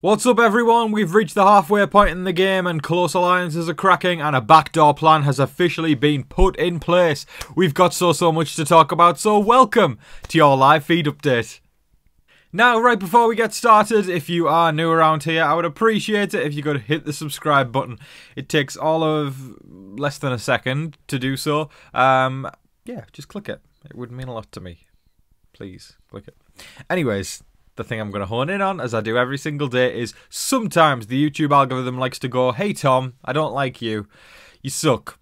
What's up everyone, we've reached the halfway point in the game and close alliances are cracking and a backdoor plan has officially been put in place. We've got so much to talk about, so welcome to your live feed update. Now, right before we get started, if you are new around here, I would appreciate it if you could hit the subscribe button. It takes all of less than a second to do so. Yeah, just click it. It would mean a lot to me. Please, click it. Anyways, the thing I'm going to hone in on, as I do every single day, is sometimes the YouTube algorithm likes to go, "Hey Tom, I don't like you. You suck."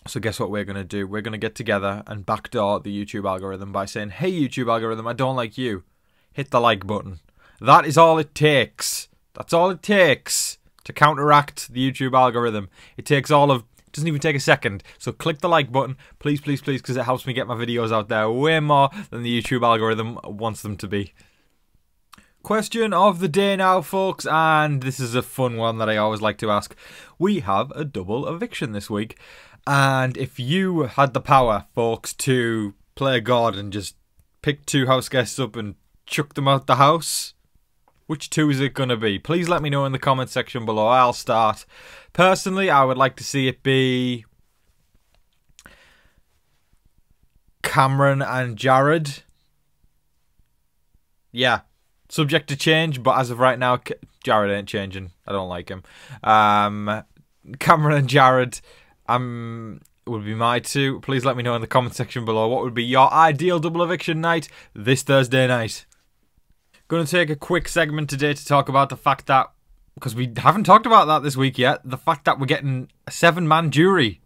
So guess what we're going to do? We're going to get together and backdoor the YouTube algorithm by saying, "Hey YouTube algorithm, I don't like you. Hit the like button." That is all it takes. That's all it takes to counteract the YouTube algorithm. It doesn't even take a second. So click the like button, please, please, please, because it helps me get my videos out there way more than the YouTube algorithm wants them to be. Question of the day now, folks, and this is a fun one that I always like to ask. We have a double eviction this week, and if you had the power, folks, to play God and just pick two house guests up and chuck them out the house, which two is it going to be? Please let me know in the comment section below. I'll start. Personally, I would like to see it be Cameron and Jared. Yeah. Subject to change, but as of right now, Jared ain't changing. I don't like him. Cameron and Jared would be my two. Please let me know in the comment section below what would be your ideal double eviction night this Thursday night. Going to take a quick segment today to talk about the fact that, because we haven't talked about that this week yet, the fact that we're getting a 7-man jury.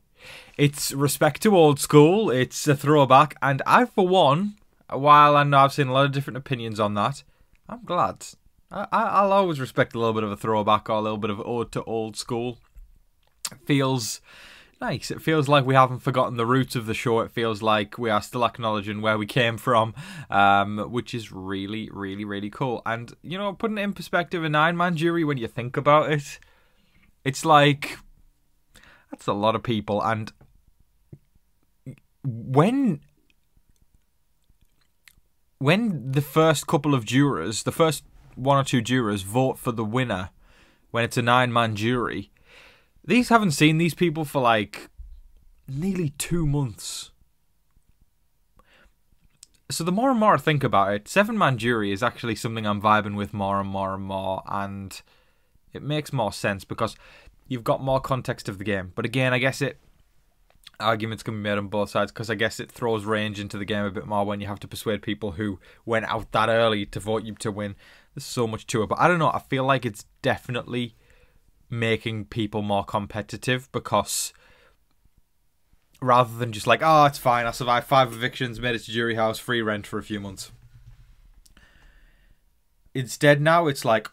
It's respect to old school, it's a throwback, and I, for one, while I know I've seen a lot of different opinions on that, I'm glad. I'll always respect a little bit of a throwback or a little bit of ode to old school. It feels nice. It feels like we haven't forgotten the roots of the show. It feels like we are still acknowledging where we came from, which is really, really, really cool. And, you know, putting it in perspective, a 9-man jury, when you think about it, it's like, that's a lot of people. And when the first couple of jurors, the first one or two jurors vote for the winner, when it's a 9-man jury, these haven't seen these people for like nearly 2 months. So the more and more I think about it, 7-man jury is actually something I'm vibing with more and more and more, and it makes more sense because you've got more context of the game. But again, I guess arguments can be made on both sides, because I guess it throws range into the game a bit more when you have to persuade people who went out that early to vote you to win. There's so much to it, but I don't know, I feel like it's definitely making people more competitive, because rather than just like, oh, it's fine, I survived 5 evictions, made it to jury house, free rent for a few months. Instead now it's like,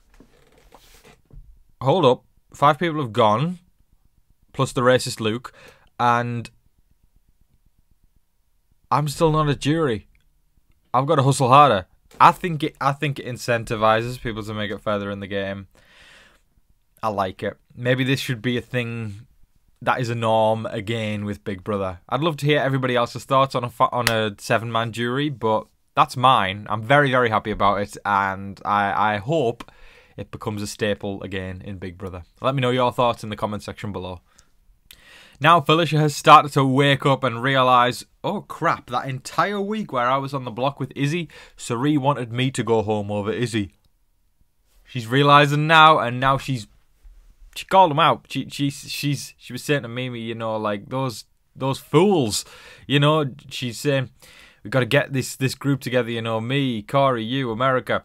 hold up, 5 people have gone, plus the racist Luke, and I'm still not a jury. I've got to hustle harder. I think it incentivizes people to make it further in the game. I like it. Maybe this should be a thing that is a norm again with Big Brother. I'd love to hear everybody else's thoughts on a 7-man jury, but that's mine. I'm very, very happy about it, and I hope it becomes a staple again in Big Brother. Let me know your thoughts in the comment section below. Now Felicia has started to wake up and realise, oh crap, that entire week where I was on the block with Izzy, Cirie wanted me to go home over Izzy. She's realising now, and now she called him out. She was saying to Mimi, you know, like, those fools, you know, she's saying, we've got to get this group together, you know, me, Corey, you, America,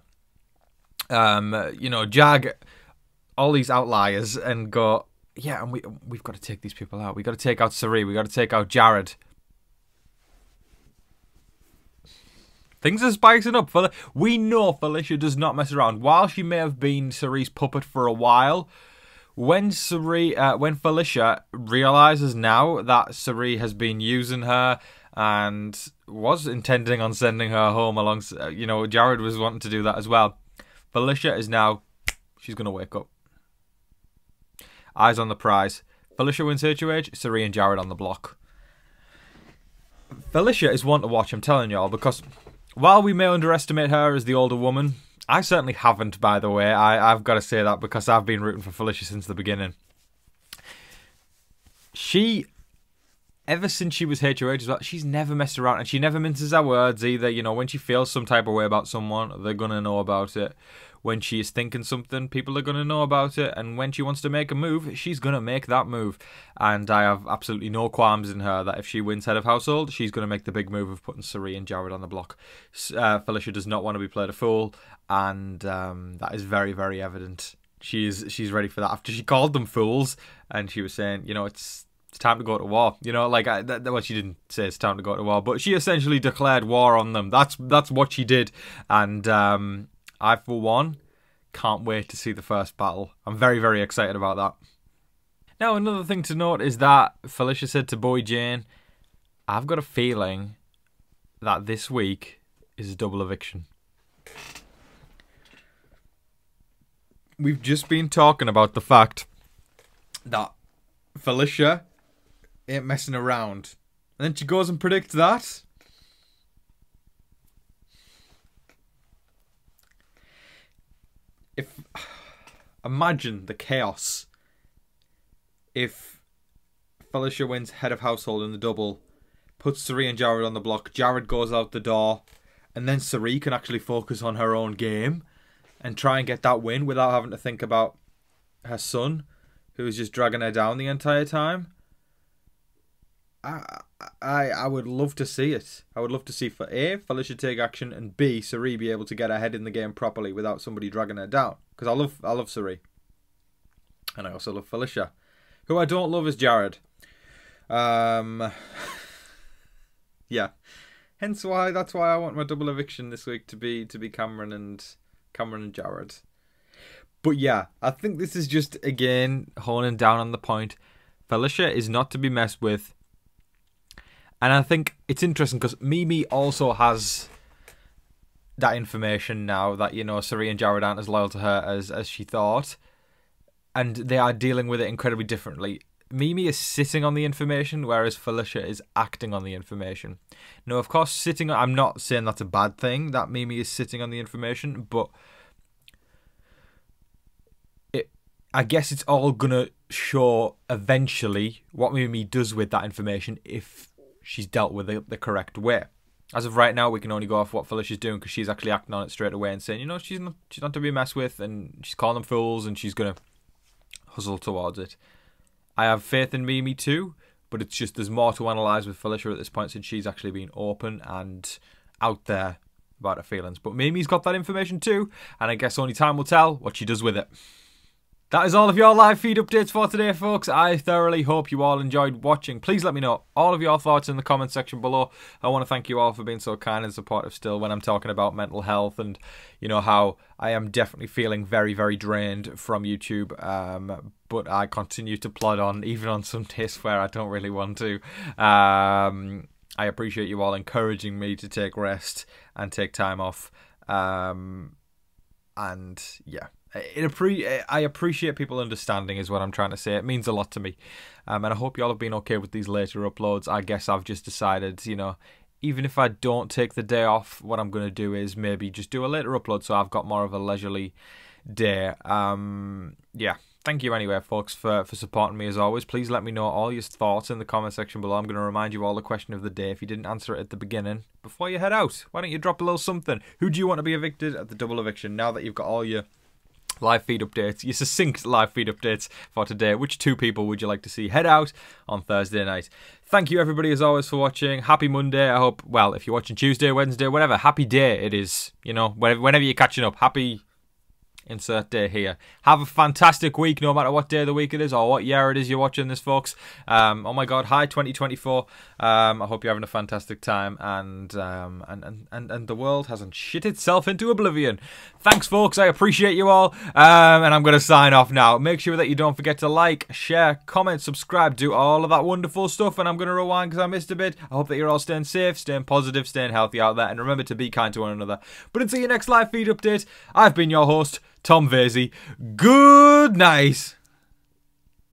you know, Jag, all these outliers, and go, yeah, and we've got to take these people out. We've got to take out Cirie. We've got to take out Jared. Things are spicing up. We know Felicia does not mess around. While she may have been Cirie's puppet for a while, when Felicia realises now that Cirie has been using her and was intending on sending her home alongside, you know, Jared was wanting to do that as well. Felicia is now, she's going to wake up. Eyes on the prize. Felicia wins HOH, Cirie and Jared on the block. Felicia is one to watch, I'm telling y'all, because while we may underestimate her as the older woman, I certainly haven't, by the way. I've got to say that because I've been rooting for Felicia since the beginning. Ever since she was HOH as well, she's never messed around, and she never minces her words either. You know, when she feels some type of way about someone, they're going to know about it. When she is thinking something, people are going to know about it. And when she wants to make a move, she's going to make that move. And I have absolutely no qualms in her that if she wins head of household, she's going to make the big move of putting Cirie and Jared on the block. Felicia does not want to be played a fool, and that is very, very evident. She's ready for that. After she called them fools, and she was saying, you know, it's time to go to war. You know, like, well, she didn't say it's time to go to war, but she essentially declared war on them. That's what she did. And I, for one, can't wait to see the first battle. I'm very, very excited about that. Now, another thing to note is that Felicia said to Boy Jane, I've got a feeling that this week is a double eviction. We've just been talking about the fact that Felicia ain't messing around. And then she goes and predicts that. Imagine the chaos if Felicia wins head of household in the double, puts Cirie and Jared on the block, Jared goes out the door, and then Cirie can actually focus on her own game and try and get that win without having to think about her son, who is just dragging her down the entire time. I would love to see it. I would love to see, for A, Felicia take action, and B, Cirie be able to get her head in the game properly without somebody dragging her down. Because I love Cirie. And I also love Felicia. Who I don't love is Jared. Yeah. Hence that's why I want my double eviction this week to be Cameron and Jared. But yeah, I think this is just, again, honing down on the point. Felicia is not to be messed with. And I think it's interesting because Mimi also has that information now that, you know, Cirie and Jared aren't as loyal to her as she thought. And they are dealing with it incredibly differently. Mimi is sitting on the information, whereas Felicia is acting on the information. Now, of course, I'm not saying that's a bad thing, that Mimi is sitting on the information, but I guess it's all going to show eventually what Mimi does with that information if she's dealt with it the correct way. As of right now, we can only go off what Felicia's doing because she's actually acting on it straight away and saying, you know, she's not to be messed with, and she's calling them fools, and she's going to hustle towards it. I have faith in Mimi too, but it's just there's more to analyse with Felicia at this point since she's actually been open and out there about her feelings. But Mimi's got that information too, and I guess only time will tell what she does with it. That is all of your live feed updates for today, folks. I thoroughly hope you all enjoyed watching. Please let me know all of your thoughts in the comment section below. I want to thank you all for being so kind and supportive still when I'm talking about mental health and, you know, how I am definitely feeling very, very drained from YouTube. But I continue to plod on, even on some days where I don't really want to. I appreciate you all encouraging me to take rest and take time off. And yeah. I appreciate people understanding is what I'm trying to say. It means a lot to me. And I hope you all have been okay with these later uploads. I guess I've just decided, you know, even if I don't take the day off, what I'm going to do is maybe just do a later upload so I've got more of a leisurely day. Yeah. Thank you anyway, folks, for supporting me as always. Please let me know all your thoughts in the comment section below. I'm going to remind you all the question of the day. If you didn't answer it at the beginning, before you head out, why don't you drop a little something? Who do you want to be evicted at the double eviction now that you've got all your live feed updates, your succinct live feed updates for today? Which two people would you like to see head out on Thursday night? Thank you everybody as always for watching. Happy Monday. I hope, well, if you're watching Tuesday, Wednesday, whatever, happy day it is. You know, whenever you're catching up, happy insert day here. Have a fantastic week no matter what day of the week it is or what year it is you're watching this, folks. Oh my god, hi 2024. I hope you're having a fantastic time and the world hasn't shit itself into oblivion. Thanks, folks. I appreciate you all. And I'm going to sign off now. Make sure that you don't forget to like, share, comment, subscribe, do all of that wonderful stuff. And I'm going to rewind because I missed a bit. I hope that you're all staying safe, staying positive, staying healthy out there. And remember to be kind to one another. But until your next live feed update, I've been your host, Tom Vasey. Good night.